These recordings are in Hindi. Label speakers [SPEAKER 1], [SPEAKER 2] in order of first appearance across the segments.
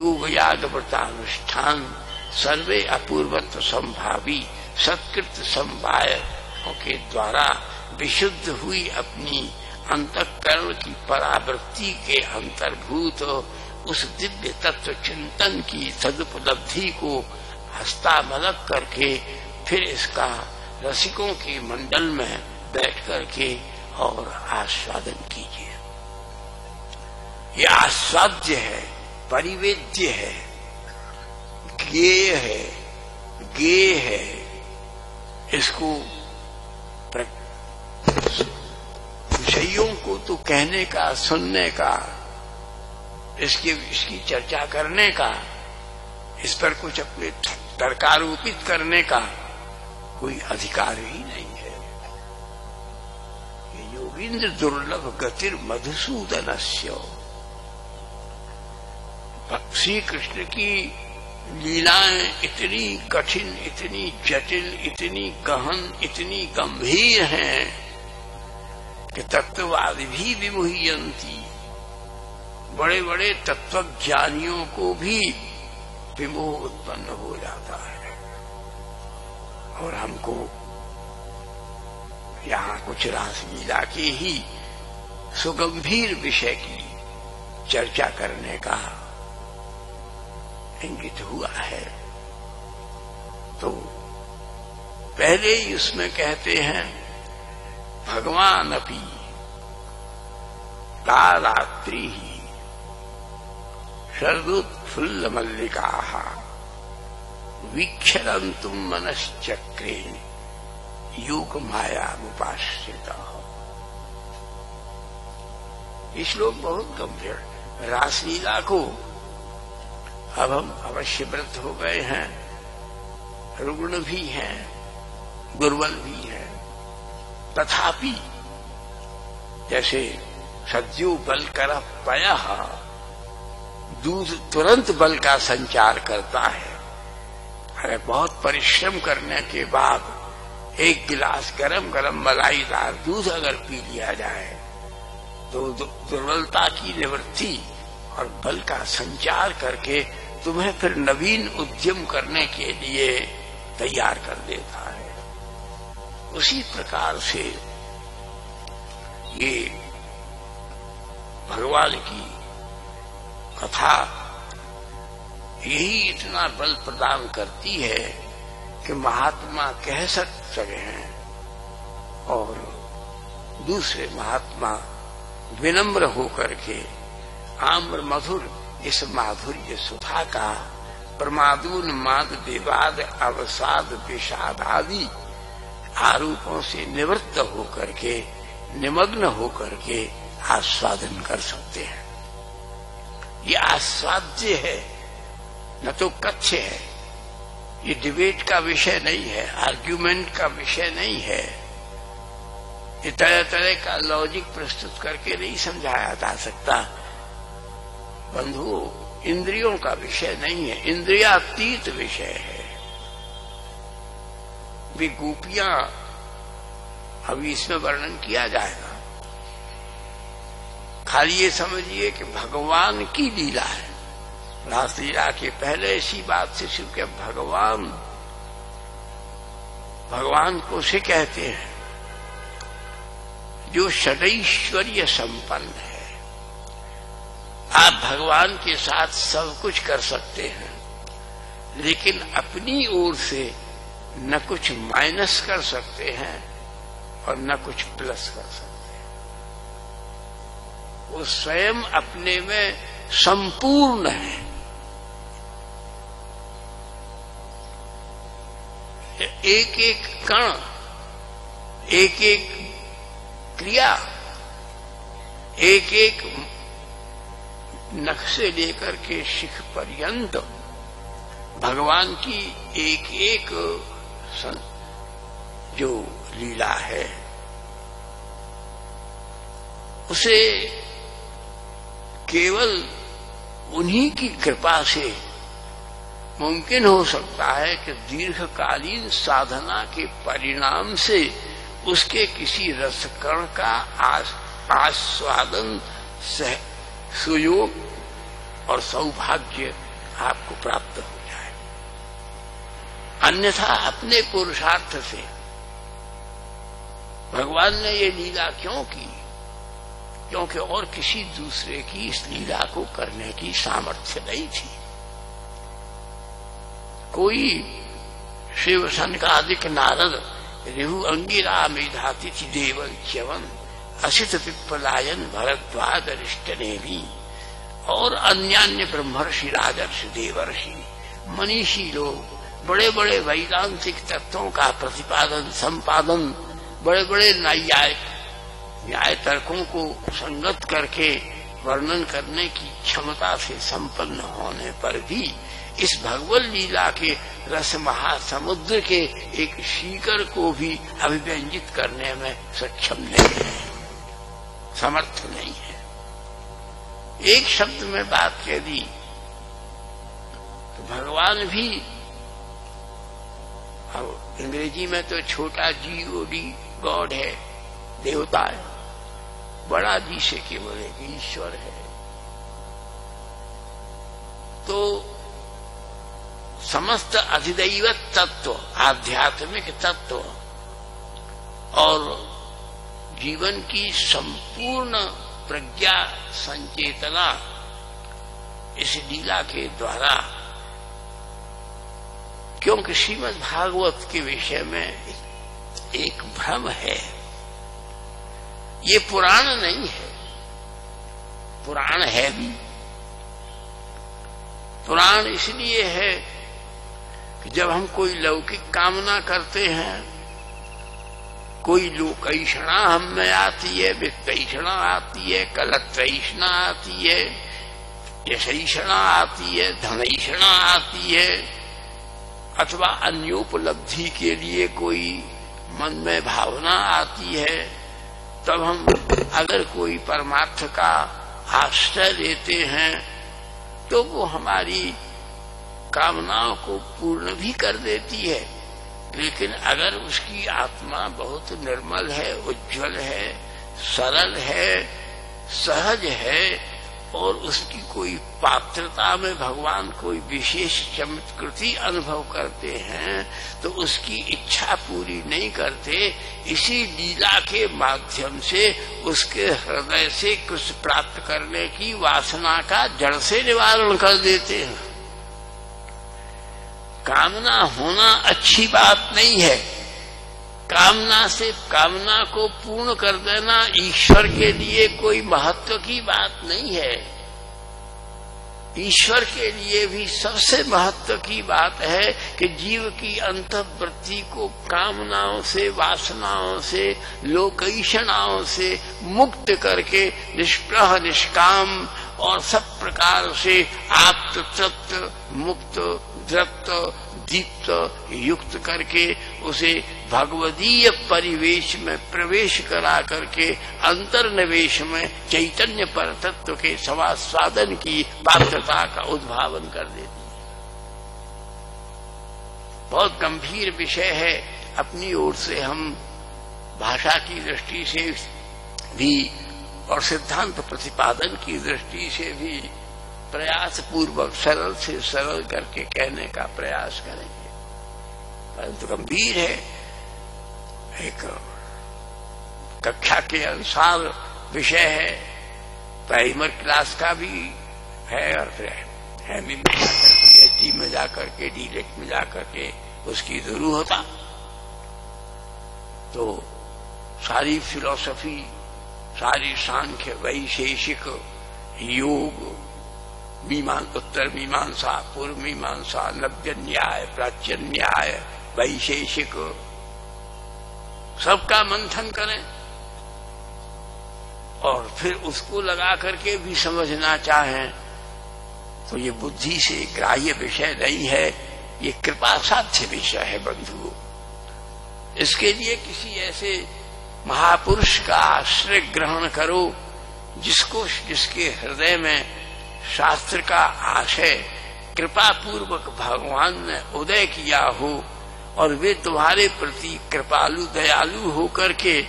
[SPEAKER 1] योग याग व्रतानुष्ठान सर्वे अपूर्वत्व संभावी सत्कृत संवायों के द्वारा विशुद्ध हुई अपनी अंतःकरण की परावृत्ति के अंतर्भूत उस दिव्य तत्व चिंतन की सदुपलब्धि को हस्तामलक करके फिर इसका रसिकों के मंडल में बैठ करके और आस्वादन कीजिए। ये आस्वाद्य है, परिवेद्य है, गेय है। इसको विषयों को तो कहने का, सुनने का, इसकी चर्चा करने का, इस पर कुछ अपने तर्कारोपित करने का कोई अधिकार ही नहीं है। ये योगींद्र दुर्लभ गतिर मधुसूदनस्य। श्री कृष्ण की लीलाएं इतनी कठिन, इतनी जटिल, इतनी गहन, इतनी गंभीर हैं कि तत्ववादी भी विमुह्यंती। बड़े बड़े तत्वज्ञानियों को भी विमोह उत्पन्न हो जाता है। और हमको यहाँ कुछ रासलीला के ही सुगंभीर विषय की चर्चा करने का इंगित हुआ है। तो पहले ही उसमें कहते हैं भगवान अपि कारात्रि शरदुत्फुल्ल मल्लिकाः वीक्षरन्तुम मनश्चक्रे योग मायामुपाश्रितः। ये श्लोक बहुत गंभीर। रासलीला को अब हम अवश्य व्रत हो गए हैं, रुग्ण भी हैं, दुर्बल भी हैं, तथापि जैसे सद्यो बल कर पया दूध तुरंत बल का संचार करता है। अरे बहुत परिश्रम करने के बाद एक गिलास गरम गरम मलाईदार दूध अगर पी लिया जाए तो दुर्बलता की निवृत्ति और बल का संचार करके तुम्हें फिर नवीन उद्यम करने के लिए तैयार कर देता है। उसी प्रकार से ये भगवान की कथा यही इतना बल प्रदान करती है कि महात्मा कह सकते हैं और दूसरे महात्मा विनम्र होकर के आम्र मधुर इस माधुर्य सुधा का प्रमादून माद विवाद अवसाद विषाद आदि आरोपों से निवृत्त होकर के, निमग्न होकर के आस्वादन कर सकते हैं। ये आस्वाद्य है, न तो कथ्य है। ये डिबेट का विषय नहीं है, आर्ग्यूमेंट का विषय नहीं है। ये तरह तरह का लॉजिक प्रस्तुत करके नहीं समझाया जा सकता। बंधु, इंद्रियों का विषय नहीं है, इंद्रियातीत विषय है। वे गोपियां अभी इसमें वर्णन किया जाएगा। खाली ये समझिए कि भगवान की लीला है। रासलीला के पहले इसी बात से शुरू किया, भगवान को से कहते हैं जो षडैश्वर्य संपन्न है। आप भगवान के साथ सब कुछ कर सकते हैं, लेकिन अपनी ओर से न कुछ माइनस कर सकते हैं और न कुछ प्लस कर सकते हैं। वो स्वयं अपने में संपूर्ण है। एक एक कण, एक एक क्रिया, एक एक नख से लेकर के शिख पर्यंत भगवान की एक एक जो लीला है उसे केवल उन्हीं की कृपा से मुमकिन हो सकता है कि दीर्घकालीन साधना के परिणाम से उसके किसी रसकण का आस्वादन सुयोग और सौभाग्य आपको प्राप्त हो जाए। अन्यथा अपने पुरुषार्थ से भगवान ने ये लीला क्यों की? क्योंकि और किसी दूसरे की इस लीला को करने की सामर्थ्य नहीं थी। कोई शिव सनकादिक नारद रेहु अंगिरा मेधातिथि देवल च्यवन असित पिप्पलायन भरद्वाज अरिष्ट ने भी और अन्य ब्रह्मर्षि राजर्षि देवर्षि मनीषी लोग बड़े बड़े वैदांतिक तत्वों का प्रतिपादन संपादन, बड़े बड़े न्याय तर्कों को संगत करके वर्णन करने की क्षमता से संपन्न होने पर भी इस भगवत लीला के रस महासमुद्र के एक सीकर को भी अभिव्यंजित करने में सक्षम नहीं है, समर्थ नहीं है। एक शब्द में बात कह दी तो भगवान भी, अब अंग्रेजी में तो छोटा GOD गॉड है, देवता है, बड़ा जी से केवल एक ईश्वर है। तो समस्त अधिदैवत तत्व, आध्यात्मिक तत्व और जीवन की संपूर्ण प्रज्ञा संचेतना इस लीला के द्वारा, क्योंकि श्रीमद् भागवत के विषय में एक भ्रम है, ये पुराण नहीं है। पुराण है भी, पुराण इसलिए है कि जब हम कोई लौकिक कामना करते हैं, कोई लोकैषणा हम में आती है, वित्तैषणा आती है, कलत्रैषणा आती है, यशैषणा आती है, धनैषणा आती है, अथवा अन्योपलब्धि के लिए कोई मन में भावना आती है, तब हम अगर कोई परमार्थ का आश्रय लेते हैं तो वो हमारी कामनाओं को पूर्ण भी कर देती है। लेकिन अगर उसकी आत्मा बहुत निर्मल है, उज्जवल है, सरल है, सहज है और उसकी कोई पात्रता में भगवान कोई विशेष चमत्कृति अनुभव करते हैं तो उसकी इच्छा पूरी नहीं करते, इसी लीला के माध्यम से उसके हृदय से कुछ प्राप्त करने की वासना का जड़ से निवारण कर देते हैं। कामना होना अच्छी बात नहीं है, कामना से कामना को पूर्ण कर देना ईश्वर के लिए कोई महत्व की बात नहीं है। ईश्वर के लिए भी सबसे महत्व की बात है कि जीव की अंतःवृत्ति को कामनाओं से, वासनाओं से, लोकैषणाओं से मुक्त करके निष्प्रह, निष्काम और सब प्रकार से आप्त, तृप्त, मुक्त, दृप्त, दीप्त युक्त करके उसे भगवदीय परिवेश में प्रवेश करा करके अंतर्निवेश में चैतन्य पर तत्व के स्वादन की पात्रता का उद्भावन कर देती है। बहुत गंभीर विषय है, अपनी ओर से हम भाषा की दृष्टि से भी और सिद्धांत प्रतिपादन की दृष्टि से भी प्रयास पूर्वक सरल से सरल करके कहने का प्रयास करेंगे, परंतु गंभीर है। एक कक्षा के अनुसार विषय है, प्राइमर क्लास का भी है और फिर एमए में जाकर PhD में जाकर के डीलेट में जाकर के उसकी जरूर होता। तो सारी फिलॉसफी, सारी सांख्य, वैशेषिक, योग, उत्तर मीमांसा, पूर्व मीमांसा, नव्य न्याय, प्राच्य न्याय, वैशेषिक, सबका मंथन करें और फिर उसको लगा करके भी समझना चाहें तो ये बुद्धि से ग्राह्य विषय नहीं है, ये कृपा साध्य विषय है बंधुओं। इसके लिए किसी ऐसे महापुरुष का आश्रय ग्रहण करो जिसके हृदय में शास्त्र का आशय कृपा पूर्वक भगवान ने उदय किया हो और वे तुम्हारे प्रति कृपालु दयालु होकर के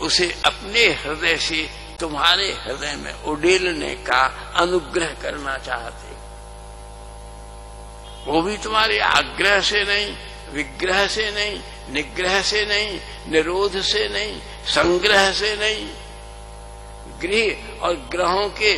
[SPEAKER 1] उसे अपने हृदय से तुम्हारे हृदय में उड़ेलने का अनुग्रह करना चाहते। वो भी तुम्हारे आग्रह से नहीं, विग्रह से नहीं, निग्रह से नहीं, निरोध से नहीं, संग्रह से नहीं, गृह और ग्रहों के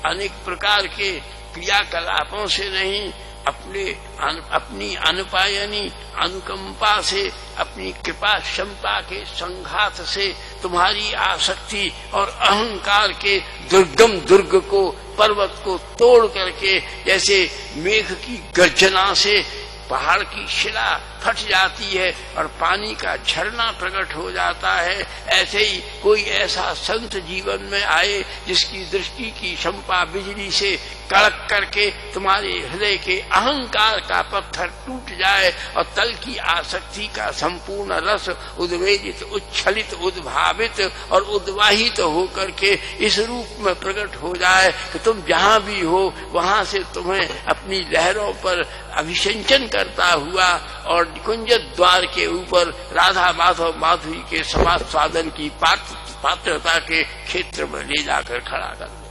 [SPEAKER 1] अनेक प्रकार के क्रियाकलापों से नहीं, अपनी अनुपायनी अनुकंपा से, अपनी कृपा क्षमता के संघात से, तुम्हारी आसक्ति और अहंकार के दुर्गम दुर्ग को, पर्वत को तोड़ करके, जैसे मेघ की गर्जना से पहाड़ की शिला फट जाती है और पानी का झरना प्रकट हो जाता है, ऐसे ही कोई ऐसा संत जीवन में आए जिसकी दृष्टि की क्षमता बिजली से कड़क करके तुम्हारे हृदय के अहंकार का पत्थर टूट जाए और तल की आसक्ति का संपूर्ण रस उद्वेजित, उच्छलित, उद्भावित और उद्वाहित होकर के इस रूप में प्रकट हो जाए कि तुम जहाँ भी हो वहां से तुम्हें अपनी लहरों पर अभिषेचन करता हुआ और निकुंज द्वार के ऊपर राधा माधव माधुरी के समाज साधन की पात्रता के क्षेत्र में ले जाकर खड़ा कर दे।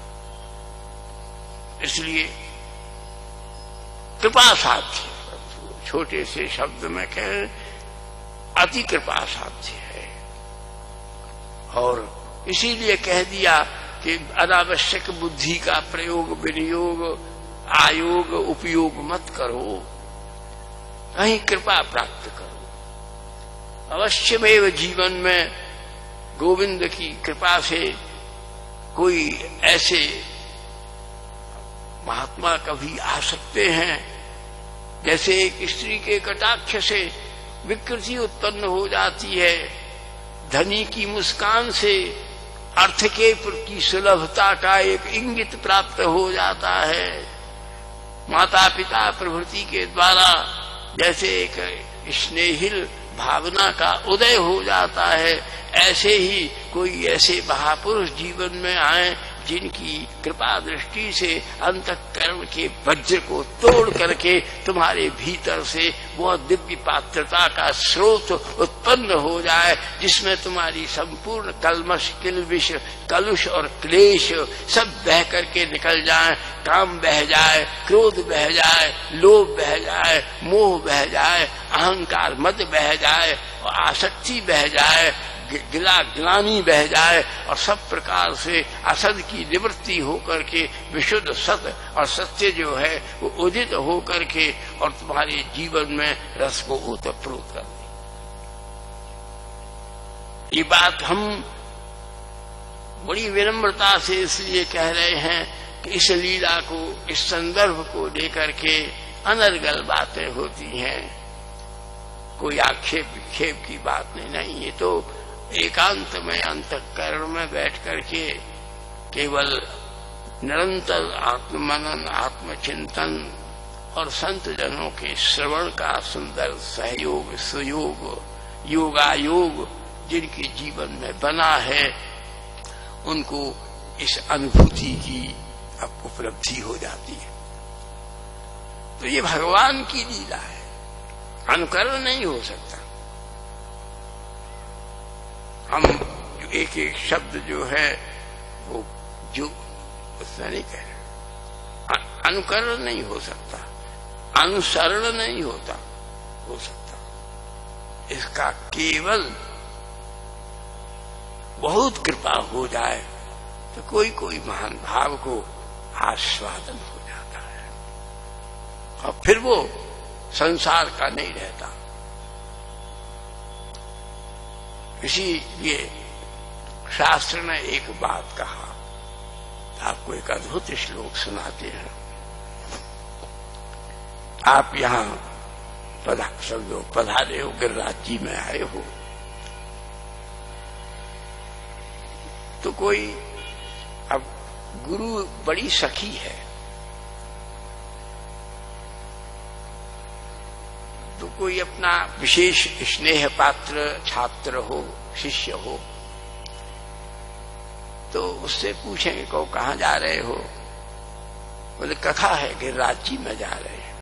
[SPEAKER 1] इसलिए कृपा साध्य, छोटे से शब्द में कहें, अति कृपा साध्य है। और इसीलिए कह दिया कि अनावश्यक बुद्धि का प्रयोग, विनियोग, आयोग, उपयोग मत करो, कहीं कृपा प्राप्त करो। अवश्यमेव जीवन में गोविंद की कृपा से कोई ऐसे महात्मा कभी आ सकते हैं जैसे एक स्त्री के कटाक्ष से विकृति उत्पन्न हो जाती है, धनी की मुस्कान से अर्थ के प्रति सुलभता का एक इंगित प्राप्त हो जाता है, माता पिता प्रभृति के द्वारा जैसे एक स्नेहिल भावना का उदय हो जाता है, ऐसे ही कोई ऐसे महापुरुष जीवन में आए जिनकी कृपा दृष्टि से अंतःकरण के वज्र को तोड़ करके तुम्हारे भीतर से वह दिव्य पात्रता का स्रोत उत्पन्न हो जाए जिसमें तुम्हारी संपूर्ण कल्मश, किल्बिश, कलुष और क्लेश सब बह करके निकल जाए, काम बह जाए, क्रोध बह जाए, लोभ बह जाए, मोह बह जाए, अहंकार मद बह जाए और आसक्ति बह जाए, ग्लानि बह जाए और सब प्रकार से असद की निवृत्ति होकर के विशुद्ध सत और सत्य जो है वो उदित होकर के और तुम्हारे जीवन में रस को ओतप्रोत कर दे। ये बात हम बड़ी विनम्रता से इसलिए कह रहे हैं कि इस लीला को, इस संदर्भ को लेकर के अनर्गल बातें होती हैं, कोई आक्षेप विक्षेप की बात नहीं। ये तो एकांत में अंतःकरण में बैठ करके केवल निरंतर आत्ममनन, आत्मचिंतन और संत जनों के श्रवण का सुंदर सहयोग, सुयोग, योगायोग जिनके जीवन में बना है उनको इस अनुभूति की अब उपलब्धि हो जाती है। तो ये भगवान की लीला है, अनुकरण नहीं हो सकता। हम एक एक शब्द जो है वो जो उसमें नहीं कह रहे, अनुकरण नहीं हो सकता, अनुसरण नहीं हो सकता। इसका केवल बहुत कृपा हो जाए तो कोई कोई महान भाव को आस्वादन हो जाता है और फिर वो संसार का नहीं रहता। इसीलिए शास्त्र ने एक बात कहा, आपको एक अद्भुत श्लोक सुनाते हैं। आप यहाँ सब लोग पधारे हो, गिरिराज जी में आए हो, तो कोई अब गुरु बड़ी सखी है तो कोई अपना विशेष स्नेह पात्र छात्र हो, शिष्य हो, तो उससे पूछेंगे को कहाँ जा रहे हो, बोले कथा है गिरिराज जी में जा रहे हैं।